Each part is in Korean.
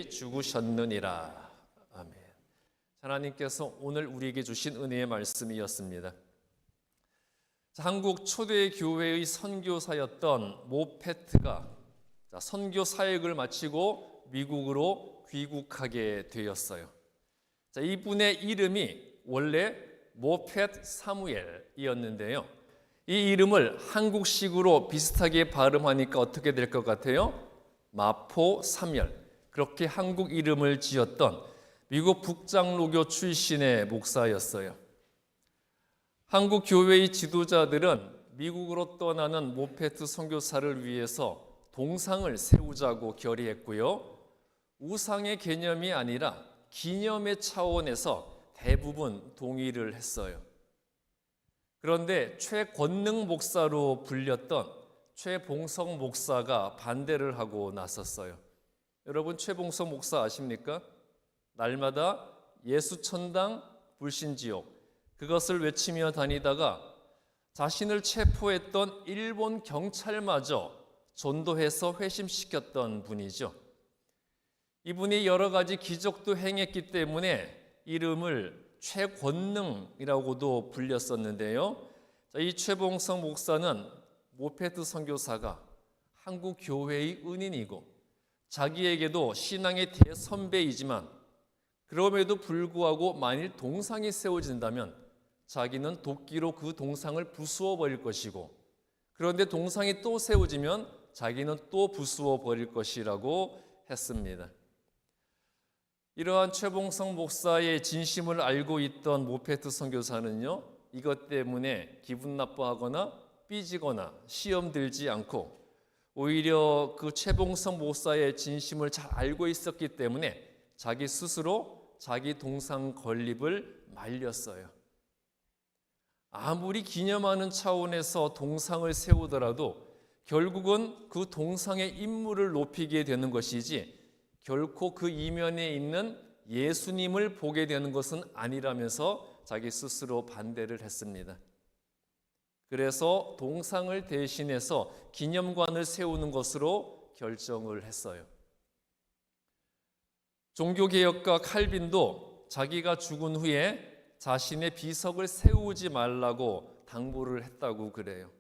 죽으셨느니라. 아멘. 하나님께서 오늘 우리에게 주신 은혜의 말씀이었습니다. 한국 초대 교회의 선교사였던 모페트가 선교 사역을 마치고 미국으로 귀국하게 되었어요. 이분의 이름이 원래 모펫 사무엘이었는데요. 이 이름을 한국식으로 비슷하게 발음하니까 어떻게 될 것 같아요? 마포 사멸. 그렇게 한국 이름을 지었던 미국 북장로교 출신의 목사였어요. 한국 교회의 지도자들은 미국으로 떠나는 모페트 선교사를 위해서 동상을 세우자고 결의했고요. 우상의 개념이 아니라 기념의 차원에서 대부분 동의를 했어요. 그런데 최권능 목사로 불렸던 최봉석 목사가 반대를 하고 나섰어요. 여러분, 최봉석 목사 아십니까? 날마다 예수천당 불신지옥, 그것을 외치며 다니다가 자신을 체포했던 일본 경찰마저 전도해서 회심시켰던 분이죠. 이분이 여러 가지 기적도 행했기 때문에 이름을 최권능이라고도 불렸었는데요. 이 최봉석 목사는 모페트 선교사가 한국 교회의 은인이고 자기에게도 신앙의 대선배이지만 그럼에도 불구하고 만일 동상이 세워진다면 자기는 도끼로 그 동상을 부수어 버릴 것이고, 그런데 동상이 또 세워지면 자기는 또 부수어 버릴 것이라고 했습니다. 이러한 최봉석 목사의 진심을 알고 있던 모페트 선교사는요, 이것 때문에 기분 나빠하거나 삐지거나 시험 들지 않고 오히려 그 최봉석 목사의 진심을 잘 알고 있었기 때문에 자기 스스로 자기 동상 건립을 말렸어요. 아무리 기념하는 차원에서 동상을 세우더라도 결국은 그 동상의 인물을 높이게 되는 것이지 결코 그 이면에 있는 예수님을 보게 되는 것은 아니라면서 자기 스스로 반대를 했습니다. 그래서 동상을 대신해서 기념관을 세우는 것으로 결정을 했어요. 종교개혁가 칼빈도 자기가 죽은 후에 자신의 비석을 세우지 말라고 당부를 했다고 그래요.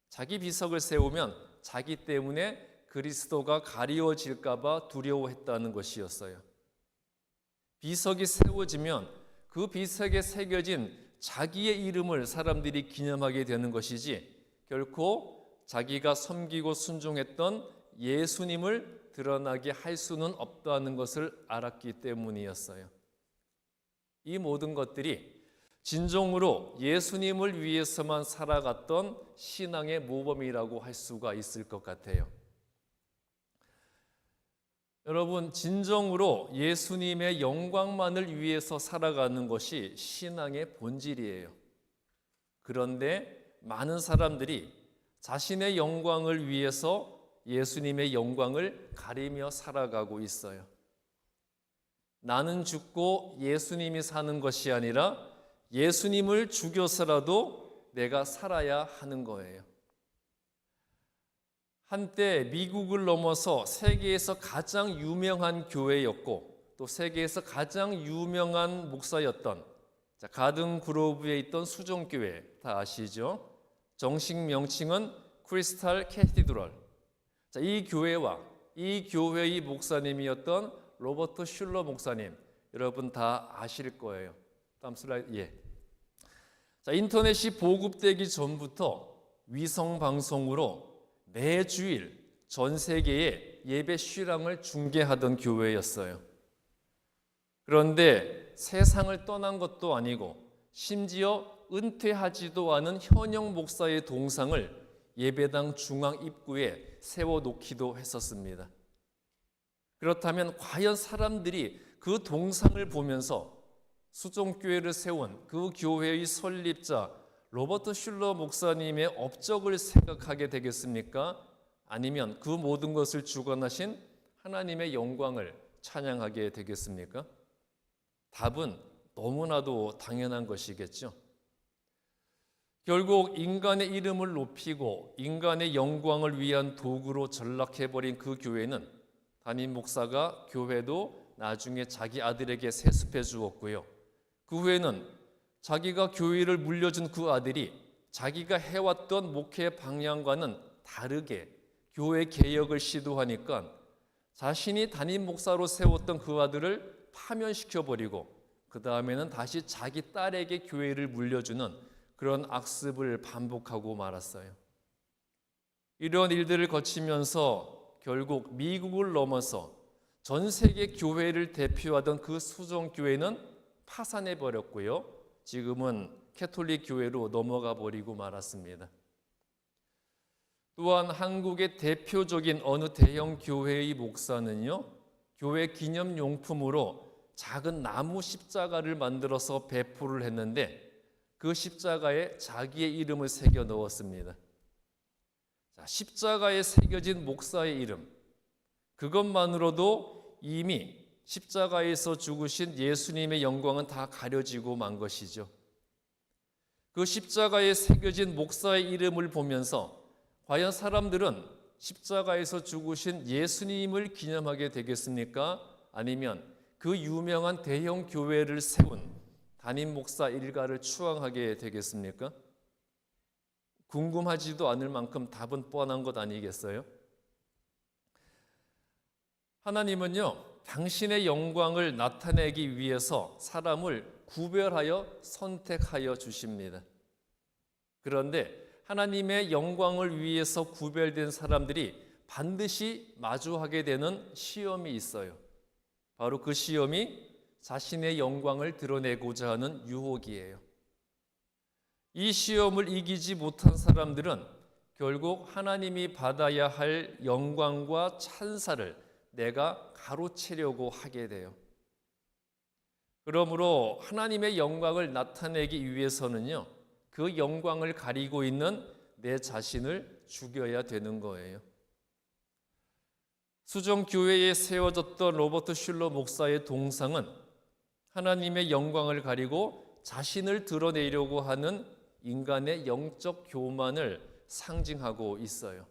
자기 비석을 세우면 자기 때문에 그리스도가 가리워질까 봐 두려워했다는 것이었어요. 비석이 세워지면 그 비석에 새겨진 자기의 이름을 사람들이 기념하게 되는 것이지 결코 자기가 섬기고 순종했던 예수님을 드러나게 할 수는 없다는 것을 알았기 때문이었어요. 이 모든 것들이 진정으로 예수님을 위해서만 살아갔던 신앙의 모범이라고 할 수가 있을 것 같아요. 여러분, 진정으로 예수님의 영광만을 위해서 살아가는 것이 신앙의 본질이에요. 그런데 많은 사람들이 자신의 영광을 위해서 예수님의 영광을 가리며 살아가고 있어요. 나는 죽고 예수님이 사는 것이 아니라 예수님을 죽여서라도 내가 살아야 하는 거예요. 한때 미국을 넘어서 세계에서 가장 유명한 교회였고 또 세계에서 가장 유명한 목사였던 가든 그로브에 있던 수종교회 다 아시죠? 정식 명칭은 크리스탈 캐티드럴. 이 교회와 이 교회의 목사님이었던 로버트 슐러 목사님, 여러분 다 아실 거예요. 다음 슬라이드. 예. 인터넷이 보급되기 전부터 위성 방송으로 매주일 전 세계에 예배 실황을 중계하던 교회였어요. 그런데 세상을 떠난 것도 아니고 심지어 은퇴하지도 않은 현역 목사의 동상을 예배당 중앙 입구에 세워놓기도 했었습니다. 그렇다면 과연 사람들이 그 동상을 보면서 수종교회를 세운 그 교회의 설립자 로버트 슐러 목사님의 업적을 생각하게 되겠습니까? 아니면 그 모든 것을 주관하신 하나님의 영광을 찬양하게 되겠습니까? 답은 너무나도 당연한 것이겠죠. 결국 인간의 이름을 높이고 인간의 영광을 위한 도구로 전락해버린 그 교회는 담임 목사가 교회도 나중에 자기 아들에게 세습해 주었고요. 그 후에는 자기가 교회를 물려준 그 아들이 자기가 해왔던 목회 방향과는 다르게 교회 개혁을 시도하니까 자신이 담임 목사로 세웠던 그 아들을 파면시켜버리고 그 다음에는 다시 자기 딸에게 교회를 물려주는 그런 악습을 반복하고 말았어요. 이런 일들을 거치면서 결국 미국을 넘어서 전 세계 교회를 대표하던 그 수종교회는 파산해 버렸고요. 지금은 캐톨릭 교회로 넘어가 버리고 말았습니다. 또한 한국의 대표적인 어느 대형 교회의 목사는요, 교회 기념용품으로 작은 나무 십자가를 만들어서 배포를 했는데 그 십자가에 자기의 이름을 새겨 넣었습니다. 자, 십자가에 새겨진 목사의 이름, 그것만으로도 이미 십자가에서 죽으신 예수님의 영광은 다 가려지고 만 것이죠. 그 십자가에 새겨진 목사의 이름을 보면서 과연 사람들은 십자가에서 죽으신 예수님을 기념하게 되겠습니까? 아니면 그 유명한 대형 교회를 세운 담임 목사 일가를 추앙하게 되겠습니까? 궁금하지도 않을 만큼 답은 뻔한 것 아니겠어요? 하나님은요, 당신의 영광을 나타내기 위해서 사람을 구별하여 선택하여 주십니다. 그런데 하나님의 영광을 위해서 구별된 사람들이 반드시 마주하게 되는 시험이 있어요. 바로 그 시험이 자신의 영광을 드러내고자 하는 유혹이에요. 이 시험을 이기지 못한 사람들은 결국 하나님이 받아야 할 영광과 찬사를 내가 가로채려고 하게 돼요. 그러므로 하나님의 영광을 나타내기 위해서는요, 그 영광을 가리고 있는 내 자신을 죽여야 되는 거예요. 수정교회에 세워졌던 로버트 슐러 목사의 동상은 하나님의 영광을 가리고 자신을 드러내려고 하는 인간의 영적 교만을 상징하고 있어요.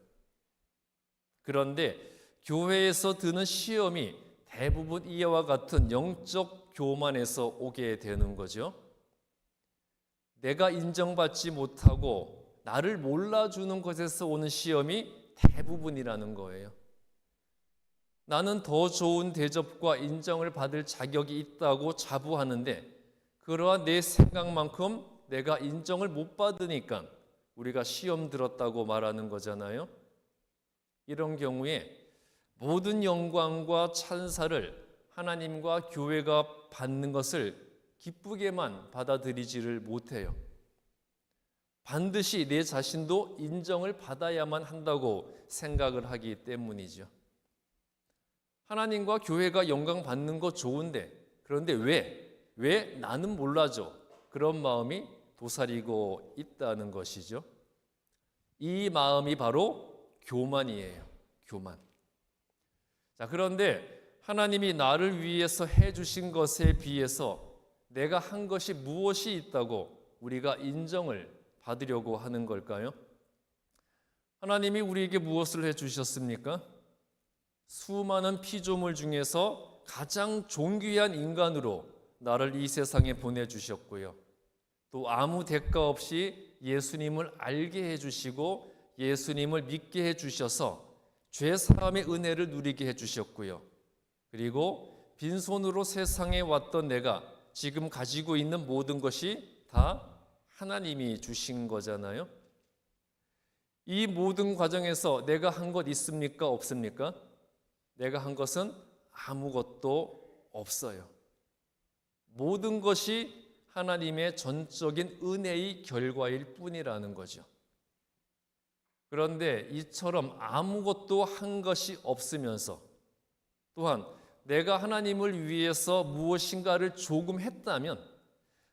그런데 교회에서 드는 시험이 대부분 이와 같은 영적 교만에서 오게 되는 거죠. 내가 인정받지 못하고 나를 몰라주는 것에서 오는 시험이 대부분이라는 거예요. 나는 더 좋은 대접과 인정을 받을 자격이 있다고 자부하는데 그러한 내 생각만큼 내가 인정을 못 받으니까 우리가 시험 들었다고 말하는 거잖아요. 이런 경우에 모든 영광과 찬사를 하나님과 교회가 받는 것을 기쁘게만 받아들이지를 못해요. 반드시 내 자신도 인정을 받아야만 한다고 생각을 하기 때문이죠. 하나님과 교회가 영광 받는 거 좋은데 그런데 왜 나는 몰라줘? 그런 마음이 도사리고 있다는 것이죠. 이 마음이 바로 교만이에요. 교만. 자, 그런데 하나님이 나를 위해서 해주신 것에 비해서 내가 한 것이 무엇이 있다고 우리가 인정을 받으려고 하는 걸까요? 하나님이 우리에게 무엇을 해주셨습니까? 수많은 피조물 중에서 가장 존귀한 인간으로 나를 이 세상에 보내주셨고요. 또 아무 대가 없이 예수님을 알게 해주시고 예수님을 믿게 해주셔서 죄사함의 은혜를 누리게 해주셨고요. 그리고 빈손으로 세상에 왔던 내가 지금 가지고 있는 모든 것이 다 하나님이 주신 거잖아요. 이 모든 과정에서 내가 한 것 있습니까? 없습니까? 내가 한 것은 아무것도 없어요. 모든 것이 하나님의 전적인 은혜의 결과일 뿐이라는 거죠. 그런데 이처럼 아무것도 한 것이 없으면서 또한 내가 하나님을 위해서 무엇인가를 조금 했다면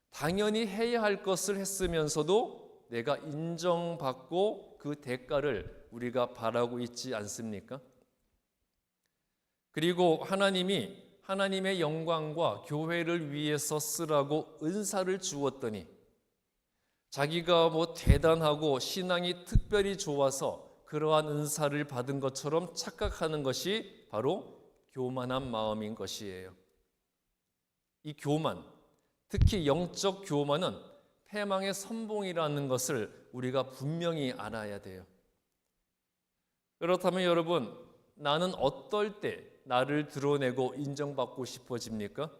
당연히 해야 할 것을 했으면서도 내가 인정받고 그 대가를 우리가 바라고 있지 않습니까? 그리고 하나님이 하나님의 영광과 교회를 위해서 쓰라고 은사를 주었더니 자기가 대단하고 신앙이 특별히 좋아서 그러한 은사를 받은 것처럼 착각하는 것이 바로 교만한 마음인 것이에요. 이 교만, 특히 영적 교만은 패망의 선봉이라는 것을 우리가 분명히 알아야 돼요. 그렇다면 여러분, 나는 어떨 때 나를 드러내고 인정받고 싶어집니까?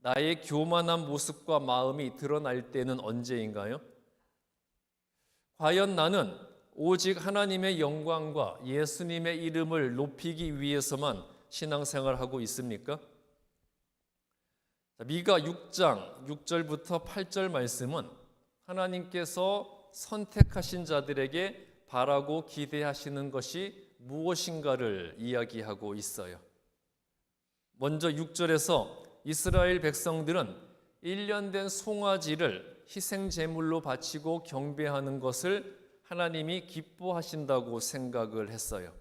나의 교만한 모습과 마음이 드러날 때는 언제인가요? 과연 나는 오직 하나님의 영광과 예수님의 이름을 높이기 위해서만 신앙생활하고 있습니까? 미가 6장 6절부터 8절 말씀은 하나님께서 선택하신 자들에게 바라고 기대하시는 것이 무엇인가를 이야기하고 있어요. 먼저 6절에서 이스라엘 백성들은 1년 된 송아지를 희생 제물로 바치고 경배하는 것을 하나님이 기뻐하신다고 생각을 했어요.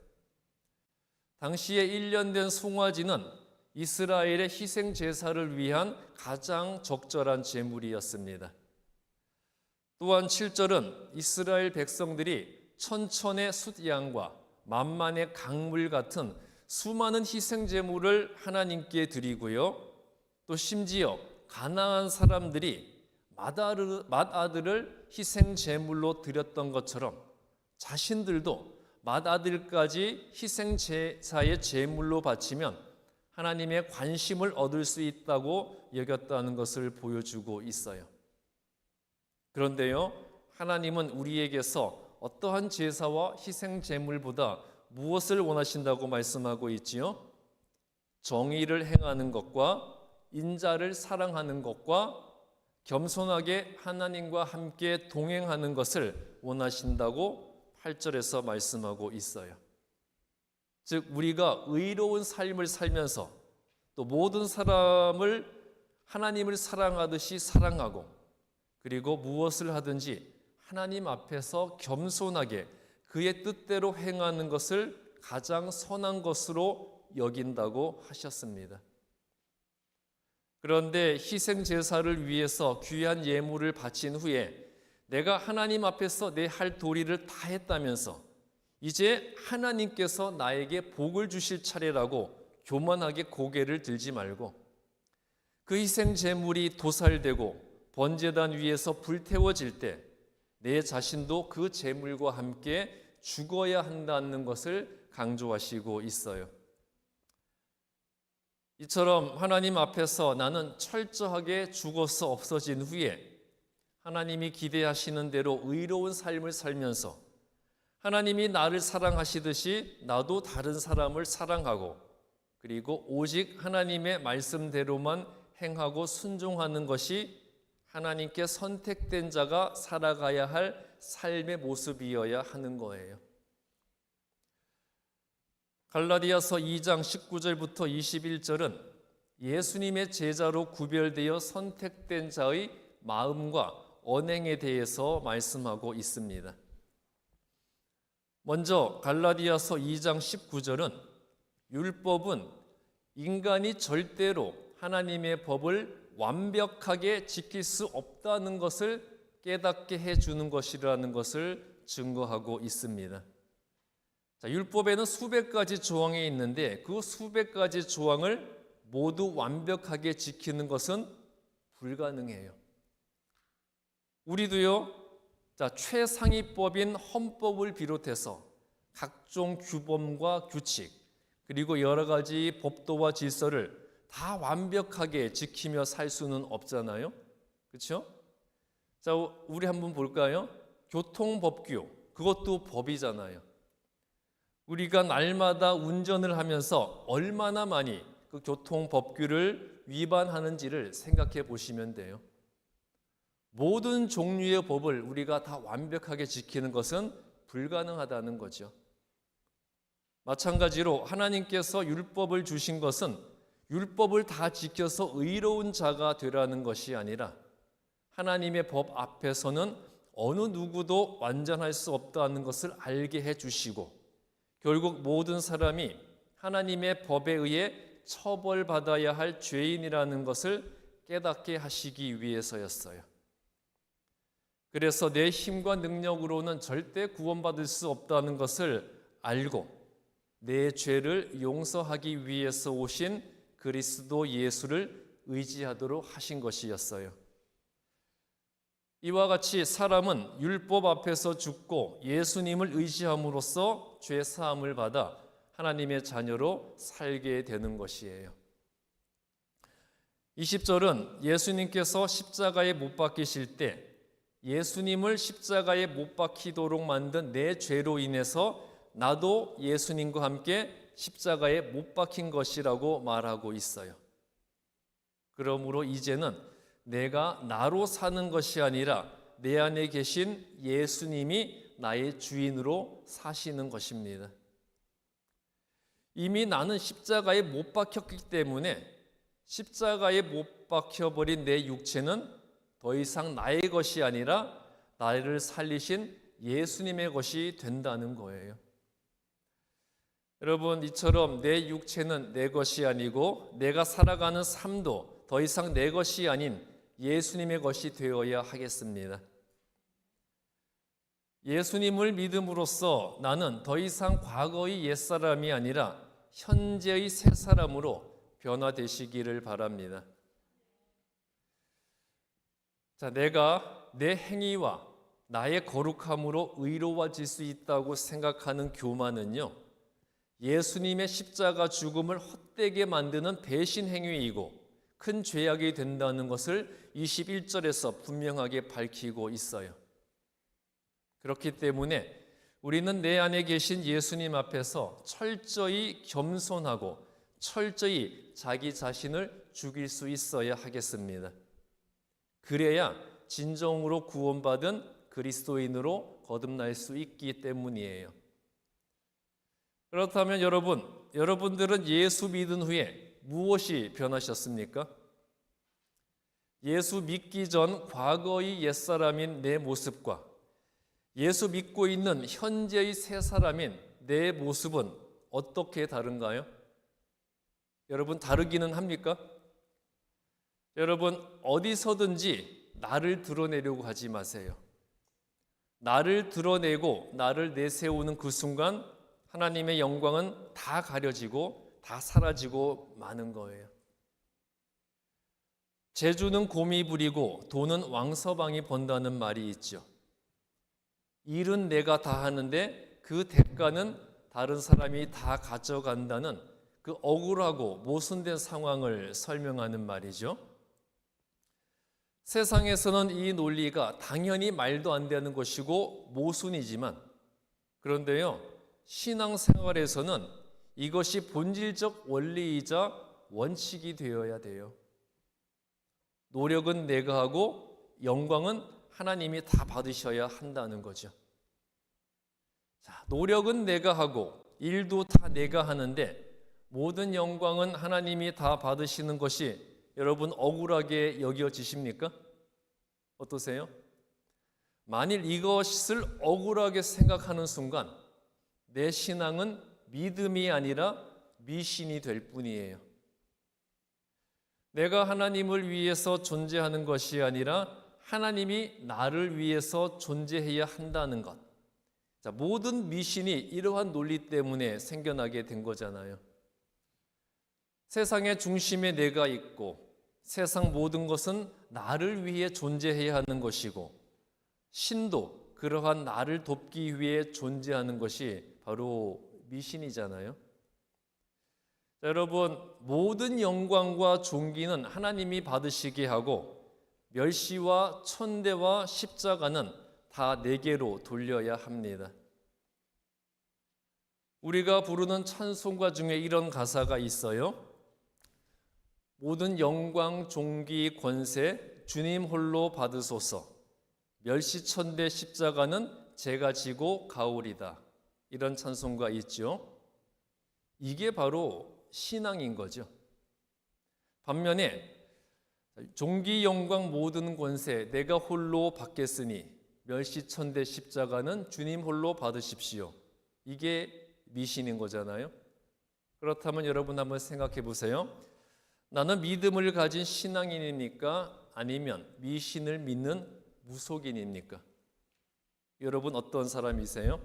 당시에 1년 된 송아지는 이스라엘의 희생 제사를 위한 가장 적절한 제물이었습니다. 또한 7절은 이스라엘 백성들이 천천의 숫양과 만만의 강물 같은 수많은 희생 제물을 하나님께 드리고요. 또 심지어 가나안 사람들이 맏아들을 희생 제물로 드렸던 것처럼 자신들도 맏아들까지 희생 제사의 제물로 바치면 하나님의 관심을 얻을 수 있다고 여겼다는 것을 보여주고 있어요. 그런데요, 하나님은 우리에게서 어떠한 제사와 희생 제물보다 무엇을 원하신다고 말씀하고 있지요? 정의를 행하는 것과 인자를 사랑하는 것과 겸손하게 하나님과 함께 동행하는 것을 원하신다고 8절에서 말씀하고 있어요. 즉 우리가 의로운 삶을 살면서 또 모든 사람을 하나님을 사랑하듯이 사랑하고 그리고 무엇을 하든지 하나님 앞에서 겸손하게 그의 뜻대로 행하는 것을 가장 선한 것으로 여긴다고 하셨습니다. 그런데 희생 제사를 위해서 귀한 예물을 바친 후에 내가 하나님 앞에서 내 할 도리를 다 했다면서 이제 하나님께서 나에게 복을 주실 차례라고 교만하게 고개를 들지 말고 그 희생 제물이 도살되고 번제단 위에서 불태워질 때 내 자신도 그 제물과 함께 죽어야 한다는 것을 강조하시고 있어요. 이처럼 하나님 앞에서 나는 철저하게 죽어서 없어진 후에 하나님이 기대하시는 대로 의로운 삶을 살면서 하나님이 나를 사랑하시듯이 나도 다른 사람을 사랑하고 그리고 오직 하나님의 말씀대로만 행하고 순종하는 것이 하나님께 선택된 자가 살아가야 할 삶의 모습이어야 하는 거예요. 갈라디아서 2장 19절부터 21절은 예수님의 제자로 구별되어 선택된 자의 마음과 언행에 대해서 말씀하고 있습니다. 먼저 갈라디아서 2장 19절은 율법은 인간이 절대로 하나님의 법을 완벽하게 지킬 수 없다는 것을 깨닫게 해주는 것이라는 것을 증거하고 있습니다. 자, 율법에는 수백 가지 조항이 있는데 그 수백 가지 조항을 모두 완벽하게 지키는 것은 불가능해요. 우리도요, 자, 최상위법인 헌법을 비롯해서 각종 규범과 규칙 그리고 여러 가지 법도와 질서를 다 완벽하게 지키며 살 수는 없잖아요. 그렇죠? 자, 우리 한번 볼까요? 교통법규, 그것도 법이잖아요. 우리가 날마다 운전을 하면서 얼마나 많이 그 교통법규를 위반하는지를 생각해 보시면 돼요. 모든 종류의 법을 우리가 다 완벽하게 지키는 것은 불가능하다는 거죠. 마찬가지로 하나님께서 율법을 주신 것은 율법을 다 지켜서 의로운 자가 되라는 것이 아니라 하나님의 법 앞에서는 어느 누구도 완전할 수 없다는 것을 알게 해주시고 결국 모든 사람이 하나님의 법에 의해 처벌받아야 할 죄인이라는 것을 깨닫게 하시기 위해서였어요. 그래서 내 힘과 능력으로는 절대 구원받을 수 없다는 것을 알고 내 죄를 용서하기 위해서 오신 그리스도 예수를 의지하도록 하신 것이었어요. 이와 같이 사람은 율법 앞에서 죽고 예수님을 의지함으로써 죄 사함을 받아 하나님의 자녀로 살게 되는 것이에요. 20절은 예수님께서 십자가에 못 박히실 때 예수님을 십자가에 못 박히도록 만든 내 죄로 인해서 나도 예수님과 함께 십자가에 못 박힌 것이라고 말하고 있어요. 그러므로 이제는 내가 나로 사는 것이 아니라 내 안에 계신 예수님이 나의 주인으로 사시는 것입니다. 이미 나는 십자가에 못 박혔기 때문에 십자가에 못 박혀버린 내 육체는 더 이상 나의 것이 아니라 나를 살리신 예수님의 것이 된다는 거예요. 여러분, 이처럼 내 육체는 내 것이 아니고 내가 살아가는 삶도 더 이상 내 것이 아닌 예수님의 것이 되어야 하겠습니다. 예수님을 믿음으로써 나는 더 이상 과거의 옛사람이 아니라 현재의 새 사람으로 변화되시기를 바랍니다. 자, 내가 내 행위와 나의 거룩함으로 의로워질 수 있다고 생각하는 교만은요, 예수님의 십자가 죽음을 헛되게 만드는 배신 행위이고 큰 죄악이 된다는 것을 21절에서 분명하게 밝히고 있어요. 그렇기 때문에 우리는 내 안에 계신 예수님 앞에서 철저히 겸손하고 철저히 자기 자신을 죽일 수 있어야 하겠습니다. 그래야 진정으로 구원받은 그리스도인으로 거듭날 수 있기 때문이에요. 그렇다면 여러분들은 예수 믿은 후에 무엇이 변하셨습니까? 예수 믿기 전 과거의 옛사람인 내 모습과 예수 믿고 있는 현재의 새 사람인 내 모습은 어떻게 다른가요? 여러분, 다르기는 합니까? 여러분, 어디서든지 나를 드러내려고 하지 마세요. 나를 드러내고 나를 내세우는 그 순간 하나님의 영광은 다 가려지고 다 사라지고 마는 거예요. 재주는 곰이 부리고 돈은 왕서방이 번다는 말이 있죠. 일은 내가 다 하는데 그 대가는 다른 사람이 다 가져간다는 그 억울하고 모순된 상황을 설명하는 말이죠. 세상에서는 이 논리가 당연히 말도 안 되는 것이고 모순이지만, 그런데요, 신앙생활에서는 이것이 본질적 원리이자 원칙이 되어야 돼요. 노력은 내가 하고 영광은 하나님이 다 받으셔야 한다는 거죠. 자, 노력은 내가 하고 일도 다 내가 하는데 모든 영광은 하나님이 다 받으시는 것이 여러분 억울하게 여겨지십니까? 어떠세요? 만일 이것을 억울하게 생각하는 순간 내 신앙은 믿음이 아니라 미신이 될 뿐이에요. 내가 하나님을 위해서 존재하는 것이 아니라 하나님이 나를 위해서 존재해야 한다는 것. 자, 모든 미신이 이러한 논리 때문에 생겨나게 된 거잖아요. 세상의 중심에 내가 있고 세상 모든 것은 나를 위해 존재해야 하는 것이고 신도 그러한 나를 돕기 위해 존재하는 것이 바로 미신이잖아요. 자, 여러분, 모든 영광과 존귀는 하나님이 받으시게 하고 멸시와 천대와 십자가는 다 내게로 돌려야 합니다. 우리가 부르는 찬송가 중에 이런 가사가 있어요. 모든 영광, 존귀, 권세 주님 홀로 받으소서. 멸시천대 십자가는 제가 지고 가오리다. 이런 찬송가 있죠. 이게 바로 신앙인 거죠. 반면에 존귀, 영광, 모든 권세 내가 홀로 받겠으니 멸시천대 십자가는 주님 홀로 받으십시오. 이게 미신인 거잖아요. 그렇다면 여러분 한번 생각해 보세요. 나는 믿음을 가진 신앙인입니까? 아니면 미신을 믿는 무속인입니까? 여러분 어떤 사람이세요?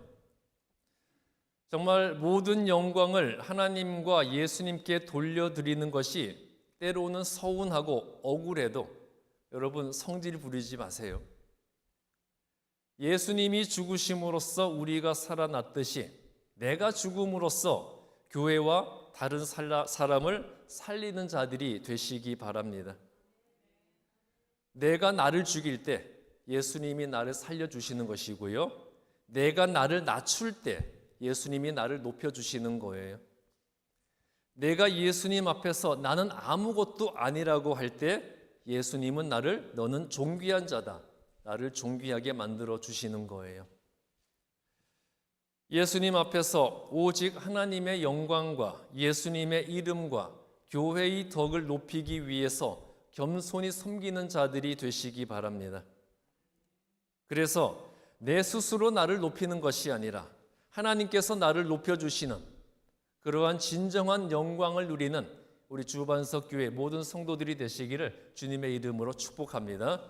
정말 모든 영광을 하나님과 예수님께 돌려드리는 것이 때로는 서운하고 억울해도 여러분 성질 부리지 마세요. 예수님이 죽으심으로써 우리가 살아났듯이 내가 죽음으로써 교회와 다른 사람을 살리는 자들이 되시기 바랍니다. 내가 나를 죽일 때 예수님이 나를 살려주시는 것이고요. 내가 나를 낮출 때 예수님이 나를 높여주시는 거예요. 내가 예수님 앞에서 나는 아무것도 아니라고 할 때 예수님은 너는 존귀한 자다, 나를 존귀하게 만들어 주시는 거예요. 예수님 앞에서 오직 하나님의 영광과 예수님의 이름과 교회의 덕을 높이기 위해서 겸손히 섬기는 자들이 되시기 바랍니다. 그래서 내 스스로 나를 높이는 것이 아니라 하나님께서 나를 높여주시는 그러한 진정한 영광을 누리는 우리 주반석 교회 모든 성도들이 되시기를 주님의 이름으로 축복합니다.